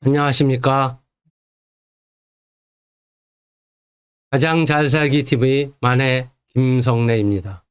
안녕하십니까. 가장 잘 살기 TV 만해 김성래입니다.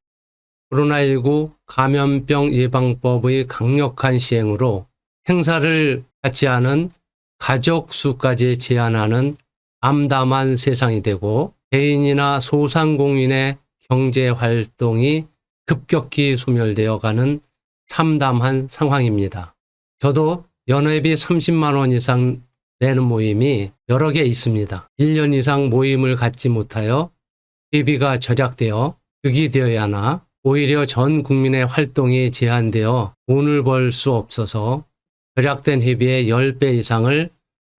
코로나19 감염병 예방법의 강력한 시행으로 행사를 갖지 않은 가족 수까지 제한하는 암담한 세상이 되고 개인이나 소상공인의 경제 활동이 급격히 소멸되어 가는 참담한 상황입니다. 저도 연회비 30만 원 이상 내는 모임이 여러 개 있습니다. 1년 이상 모임을 갖지 못하여 회비가 절약되어 득이 되어야 하나 오히려 전 국민의 활동이 제한되어 돈을 벌 수 없어서 절약된 회비의 10배 이상을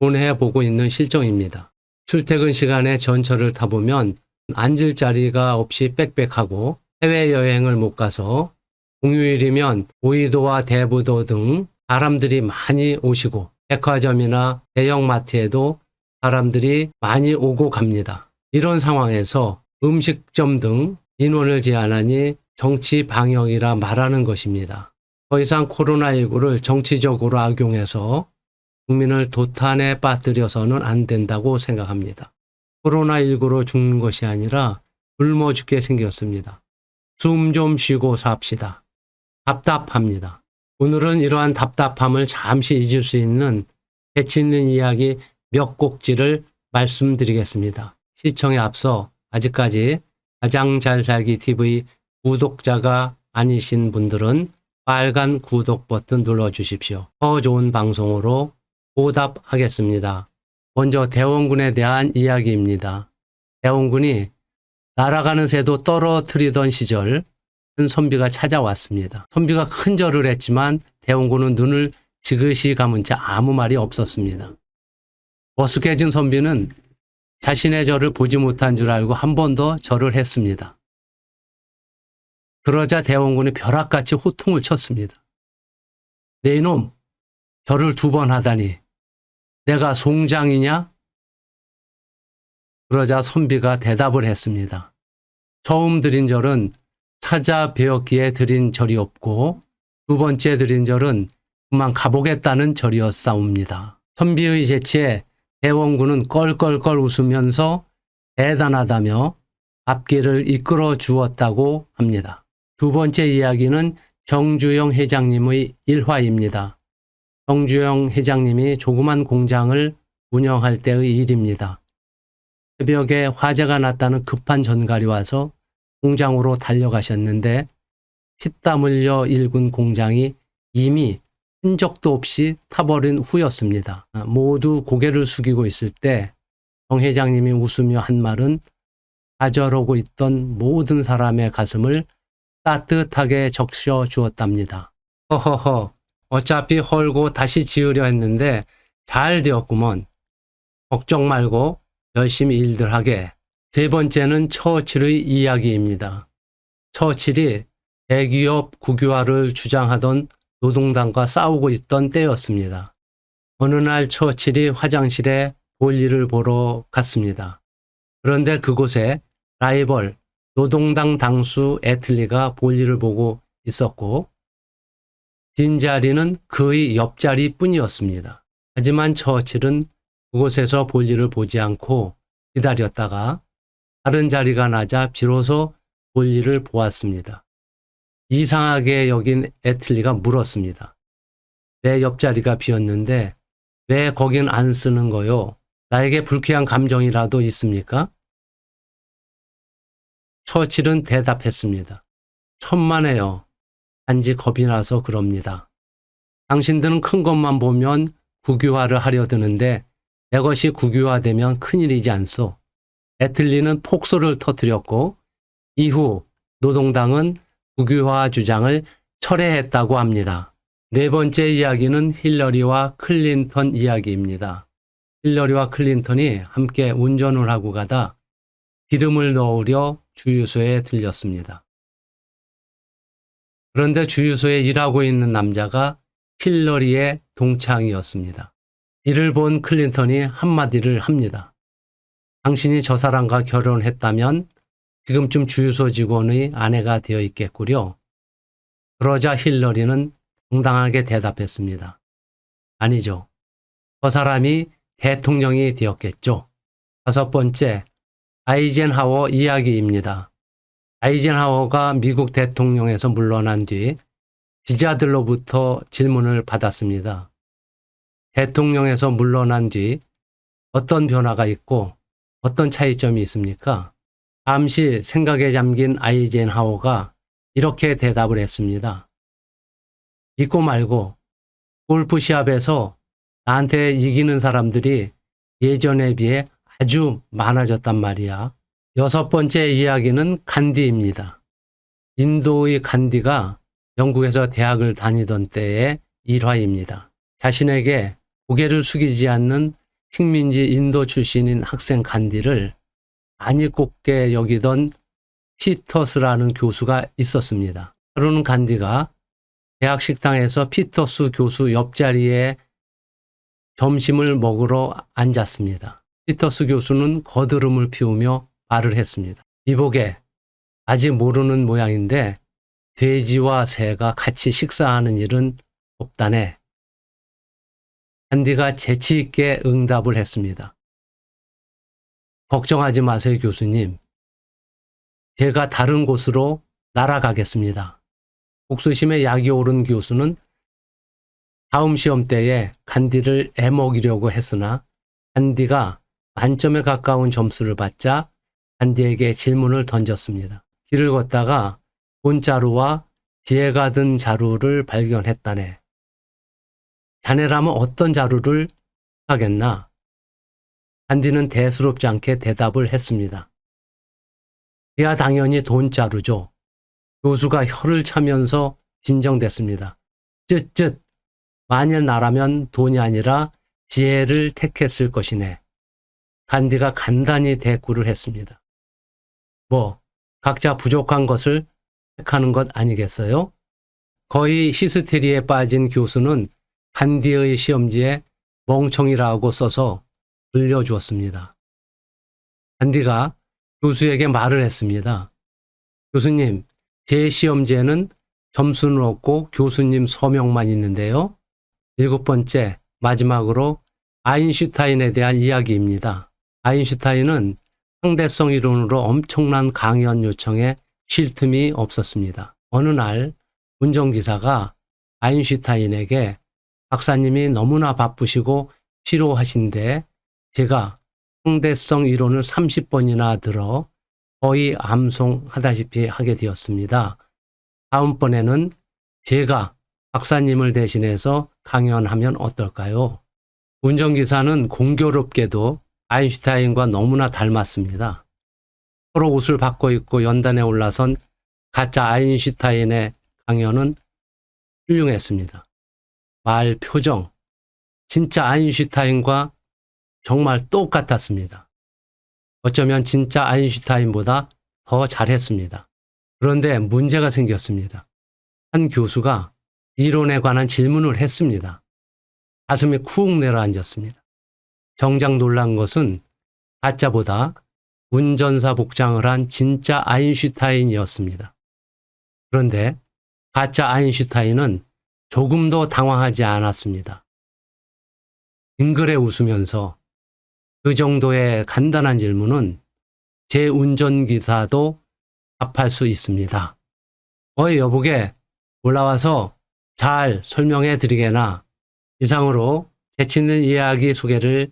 손해보고 있는 실정입니다. 출퇴근 시간에 전철을 타보면 앉을 자리가 없이 빽빽하고 해외여행을 못 가서 공휴일이면 오이도와 대부도 등 사람들이 많이 오시고 백화점이나 대형마트에도 사람들이 많이 오고 갑니다. 이런 상황에서 음식점 등 인원을 제한하니 정치 방역이라 말하는 것입니다. 더 이상 코로나19를 정치적으로 악용해서 국민을 도탄에 빠뜨려서는 안 된다고 생각합니다. 코로나19로 죽는 것이 아니라 굶어 죽게 생겼습니다. 숨 좀 쉬고 삽시다. 답답합니다. 오늘은 이러한 답답함을 잠시 잊을 수 있는 재치 있는 이야기 몇 곡지를 말씀드리겠습니다. 시청에 앞서 아직까지 가장 잘 살기 TV 구독자가 아니신 분들은 빨간 구독 버튼 눌러주십시오. 더 좋은 방송으로 보답하겠습니다. 먼저 대원군에 대한 이야기입니다. 대원군이 날아가는 새도 떨어뜨리던 시절 큰 선비가 찾아왔습니다. 선비가 큰 절을 했지만 대원군은 눈을 지그시 감은 채 아무 말이 없었습니다. 머쓱해진 선비는 자신의 절을 보지 못한 줄 알고 한 번 더 절을 했습니다. 그러자 대원군이 벼락같이 호통을 쳤습니다. 네 이놈, 절을 2번 하다니 내가 송장이냐? 그러자 선비가 대답을 했습니다. 처음 드린 절은 찾아뵈었기에 드린 절이 없고 2번째 드린 절은 그만 가보겠다는 절이었사옵니다. 선비의 재치에 대원군은 껄껄껄 웃으면서 대단하다며 앞길을 이끌어 주었다고 합니다. 2번째 이야기는 정주영 회장님의 일화입니다. 정주영 회장님이 조그만 공장을 운영할 때의 일입니다. 새벽에 화재가 났다는 급한 전갈이 와서 공장으로 달려가셨는데 피땀 흘려 일군 공장이 이미 흔적도 없이 타버린 후였습니다. 모두 고개를 숙이고 있을 때 정 회장님이 웃으며 한 말은 좌절하고 있던 모든 사람의 가슴을 따뜻하게 적셔 주었답니다. 허허허, 어차피 헐고 다시 지으려 했는데 잘 되었구먼. 걱정 말고 열심히 일들 하게. 3번째는 처칠의 이야기입니다. 처칠이 대기업 국유화를 주장하던 노동당과 싸우고 있던 때였습니다. 어느 날 처칠이 화장실에 볼일을 보러 갔습니다. 그런데 그곳에 라이벌 노동당 당수 애틀리가 볼일을 보고 있었고 빈자리는 그의 옆자리뿐이었습니다. 하지만 처칠은 그곳에서 볼일을 보지 않고 기다렸다가 다른 자리가 나자 비로소 볼일을 보았습니다. 이상하게 여긴 애틀리가 물었습니다. 내 옆자리가 비었는데 왜 거긴 안 쓰는 거요? 나에게 불쾌한 감정이라도 있습니까? 처칠은 대답했습니다. 천만에요. 단지 겁이 나서 그럽니다. 당신들은 큰 것만 보면 국유화를 하려 드는데 내 것이 국유화되면 큰일이지 않소. 애틀리는 폭소를 터뜨렸고 이후 노동당은 국유화 주장을 철회했다고 합니다. 4번째 이야기는 힐러리와 클린턴 이야기입니다. 힐러리와 클린턴이 함께 운전을 하고 가다 기름을 넣으려 주유소에 들렸습니다. 그런데 주유소에 일하고 있는 남자가 힐러리의 동창이었습니다. 이를 본 클린턴이 한마디를 합니다. 당신이 저 사람과 결혼했다면 지금쯤 주유소 직원의 아내가 되어 있겠구려. 그러자 힐러리는 당당하게 대답했습니다. 아니죠. 그 사람이 대통령이 되었겠죠. 5번째, 아이젠하워 이야기입니다. 아이젠하워가 미국 대통령에서 물러난 뒤 기자들로부터 질문을 받았습니다. 대통령에서 물러난 뒤 어떤 변화가 있고 어떤 차이점이 있습니까? 잠시 생각에 잠긴 아이젠하워가 이렇게 대답을 했습니다. 믿고 말고 골프 시합에서 나한테 이기는 사람들이 예전에 비해 아주 많아졌단 말이야. 6번째 이야기는 간디입니다. 인도의 간디가 영국에서 대학을 다니던 때의 일화입니다. 자신에게 고개를 숙이지 않는 식민지 인도 출신인 학생 간디를 많이 꼽게 여기던 피터스라는 교수가 있었습니다. 하루는 간디가 대학 식당에서 피터스 교수 옆자리에 점심을 먹으러 앉았습니다. 피터스 교수는 거드름을 피우며 말을 했습니다. 이보게, 아직 모르는 모양인데 돼지와 새가 같이 식사하는 일은 없다네. 간디가 재치 있게 응답을 했습니다. 걱정하지 마세요, 교수님. 제가 다른 곳으로 날아가겠습니다. 복수심에 약이 오른 교수는 다음 시험 때에 간디를 애먹이려고 했으나 간디가 만점에 가까운 점수를 받자 간디에게 질문을 던졌습니다. 길을 걷다가 돈자루와 지혜가 든 자루를 발견했다네. 자네라면 어떤 자루를 하겠나? 간디는 대수롭지 않게 대답을 했습니다. 그야 당연히 돈자루죠. 교수가 혀를 차면서 진정됐습니다. 쯧쯧, 만일 나라면 돈이 아니라 지혜를 택했을 것이네. 간디가 간단히 대꾸를 했습니다. 뭐, 각자 부족한 것을 택하는 것 아니겠어요? 거의 히스테리에 빠진 교수는 간디의 시험지에 멍청이라고 써서 돌려주었습니다. 간디가 교수에게 말을 했습니다. 교수님, 제 시험지에는 점수는 없고 교수님 서명만 있는데요. 7번째, 마지막으로 아인슈타인에 대한 이야기입니다. 아인슈타인은 상대성 이론으로 엄청난 강연 요청에 쉴 틈이 없었습니다. 어느 날 운전기사가 아인슈타인에게 박사님이 너무나 바쁘시고 피로하신데 제가 상대성 이론을 30번이나 들어 거의 암송하다시피 하게 되었습니다. 다음번에는 제가 박사님을 대신해서 강연하면 어떨까요? 운전기사는 공교롭게도 아인슈타인과 너무나 닮았습니다. 서로 옷을 바꿔 입고 연단에 올라선 가짜 아인슈타인의 강연은 훌륭했습니다. 말, 표정, 진짜 아인슈타인과 정말 똑같았습니다. 어쩌면 진짜 아인슈타인보다 더 잘했습니다. 그런데 문제가 생겼습니다. 한 교수가 이론에 관한 질문을 했습니다. 가슴이 쿡 내려앉았습니다. 정작 놀란 것은 가짜보다 운전사 복장을 한 진짜 아인슈타인이었습니다. 그런데 가짜 아인슈타인은 조금도 당황하지 않았습니다. 빙그레 웃으면서 그 정도의 간단한 질문은 제 운전기사도 답할 수 있습니다. 어이 여보게, 올라와서 잘 설명해 드리게나. 이상으로 재치있는 이야기 소개를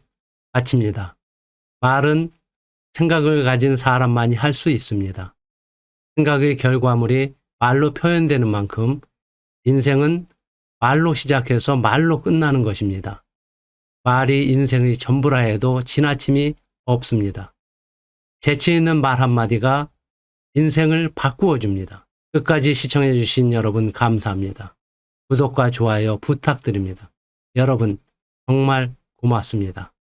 마칩니다. 말은 생각을 가진 사람만이 할 수 있습니다. 생각의 결과물이 말로 표현되는 만큼 인생은 말로 시작해서 말로 끝나는 것입니다. 말이 인생의 전부라 해도 지나침이 없습니다. 재치 있는 말 한마디가 인생을 바꾸어 줍니다. 끝까지 시청해 주신 여러분 감사합니다. 구독과 좋아요 부탁드립니다. 여러분 정말 고맙습니다.